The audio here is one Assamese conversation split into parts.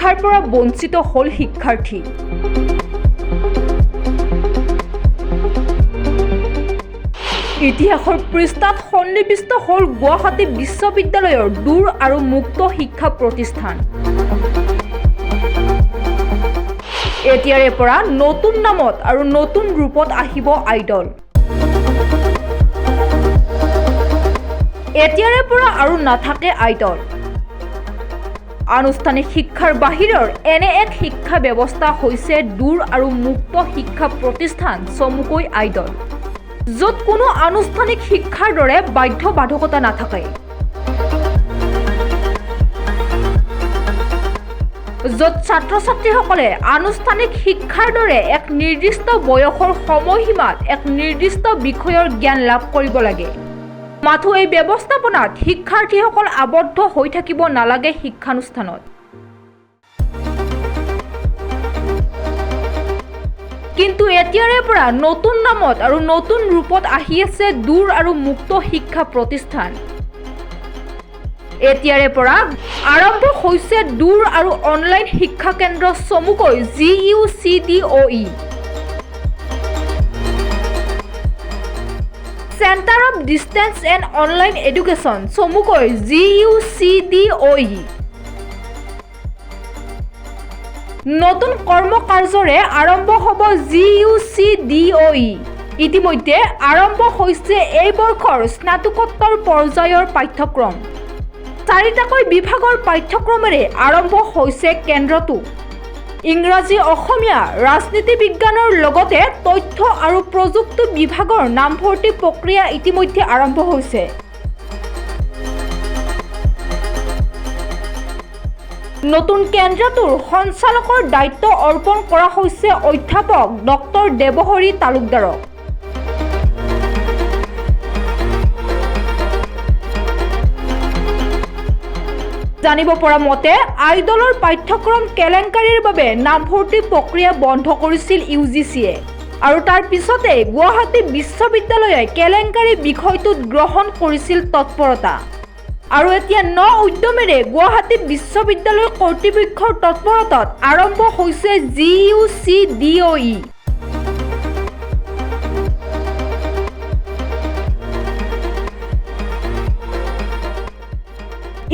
শিক্ষাৰ পৰা বঞ্চিত হল শিক্ষাৰ্থী। ইতিহাসৰ পৃষ্ঠাত সন্নিৱিষ্ট হল গুৱাহাটী বিশ্ববিদ্যালয়ৰ দূৰ আৰু মুক্ত শিক্ষা প্ৰতিষ্ঠান। এতিয়াৰে পৰা নতুন নামত আৰু নতুন ৰূপত আহিব আইডল। এতিয়াৰে পৰা আৰু নাথাকে আইডল। আনুষ্ঠানিক শিক্ষাৰ বাহিৰৰ এনে এক শিক্ষা ব্যৱস্থা হৈছে দূৰ আৰু মুক্ত শিক্ষা প্ৰতিষ্ঠান চমুকৈ আইডল, য'ত কোনো আনুষ্ঠানিক শিক্ষাৰ দৰে বাধ্যবাধকতা নাথাকে, য'ত ছাত্ৰ ছাত্ৰীসকলে আনুষ্ঠানিক শিক্ষাৰ দৰে এক নিৰ্দিষ্ট বয়সৰ সময়সীমাত এক নিৰ্দিষ্ট বিষয়ৰ জ্ঞান লাভ কৰিব লাগে। মাথো এই ব্যৱস্থাপনাত শিক্ষাৰ্থীসকল আবদ্ধ হৈ থাকিব নালাগে শিক্ষানুষ্ঠানত। কিন্তু এতিয়াৰে পৰা নতুন নামত আৰু নতুন ৰূপত আহি আছে দূৰ আৰু মুক্ত শিক্ষা প্ৰতিষ্ঠান। এতিয়াৰে পৰা আৰম্ভ হৈছে দূৰ আৰু অনলাইন শিক্ষা কেন্দ্ৰ চমুকৈ GUCDOE, centre of distance and online education চমুকৈ GUCDOE। নতুন কৰ্মকাৰ্যৰে আৰম্ভ হ'ব GUCDOE। ইতিমধ্যে আৰম্ভ হৈছে এই বৰ্ষৰ স্নাতকোত্তৰ পৰ্যায়ৰ পাঠ্যক্ৰম। 4টাকৈ বিভাগৰ পাঠ্যক্ৰমেৰে আৰম্ভ হৈছে কেন্দ্ৰটো। ইংৰাজী, অসমীয়া, ৰাজনীতি বিজ্ঞানৰ লগতে তথ্য আৰু প্ৰযুক্তি বিভাগৰ নামভৰ্তি প্ৰক্ৰিয়া ইতিমধ্যে আৰম্ভ হৈছে। নতুন কেন্দ্ৰটোৰ সঞ্চালকৰ দায়িত্ব অৰ্পণ কৰা হৈছে অধ্যাপক ডক্টৰ দেৱহৰি তালুকদাৰক। জানিব পৰা মতে আইডলৰ পাঠ্যক্ৰম কেলেংকাৰীৰ বাবে নামভৰ্তি প্ৰক্ৰিয়া বন্ধ কৰিছিল UGCয়ে, আৰু তাৰ পিছতে গুৱাহাটী বিশ্ববিদ্যালয়ে কেলেংকাৰী বিষয়টোত গ্ৰহণ কৰিছিল তৎপৰতা। আৰু এতিয়া উদ্যমেৰে গুৱাহাটী বিশ্ববিদ্যালয় কৰ্তৃপক্ষৰ তৎপৰতাত আৰম্ভ হৈছে GUCDOE।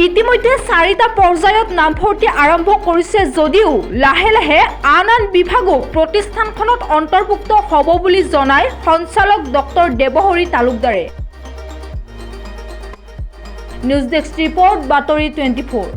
ইতিমধ্যে 4টা পৰ্যায়ত নামভৰ্তি আৰম্ভ কৰিছে যদিও লাহে লাহে আন বিভাগো প্ৰতিষ্ঠানখনত অন্তৰ্ভুক্ত হ'ব বুলি জনায় সঞ্চালক ডক্টৰ দেৱহৰি তালুকদাৰে। নিউজ ডেস্ক ৰিপৰ্ট, বাতৰি 24।